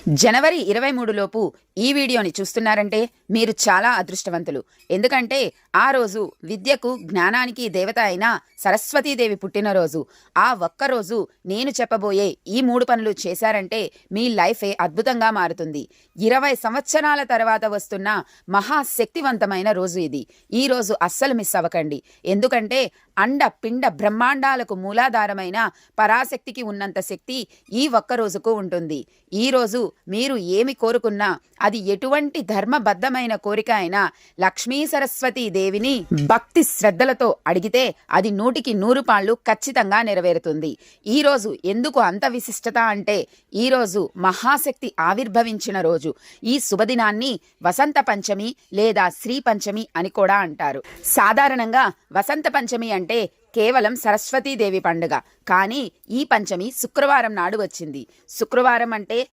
జనవరి 23 లోపు ఈ వీడియోని చూస్తున్నారంటే మీరు చాలా అదృష్టవంతులు. ఎందుకంటే ఆ రోజు విద్యకు జ్ఞానానికి దేవత అయిన సరస్వతీదేవి పుట్టినరోజు. ఆ ఒక్కరోజు నేను చెప్పబోయే ఈ 3 పనులు చేశారంటే మీ లైఫే అద్భుతంగా మారుతుంది. 20 సంవత్సరాల తర్వాత వస్తున్న మహాశక్తివంతమైన రోజు ఇది. ఈ రోజు అస్సలు మిస్ అవ్వకండి. ఎందుకంటే అండ పిండ బ్రహ్మాండాలకు మూలాధారమైన పరాశక్తికి ఉన్నంత శక్తి ఈ ఒక్క రోజుకు ఉంటుంది. ఈ రోజు మీరు ఏమి కోరుకున్నా, అది ఎటువంటి ధర్మబద్ధమైన కోరిక అయినా లక్ష్మీ సరస్వతీ దేవిని భక్తి శ్రద్ధలతో అడిగితే అది 100కి 100 పాళ్ళు ఖచ్చితంగా నెరవేరుతుంది. ఈ రోజు ఎందుకు అంత విశిష్టత అంటే, ఈ రోజు మహాశక్తి ఆవిర్భవించిన రోజు. ఈ శుభదినాన్ని వసంత పంచమి లేదా శ్రీ పంచమి అని కూడా అంటారు. సాధారణంగా వసంత పంచమి అంటే కేవలం సరస్వతీదేవి పండుగ. కానీ ఈ పంచమి శుక్రవారం నాడు వచ్చింది. శుక్రవారం అంటే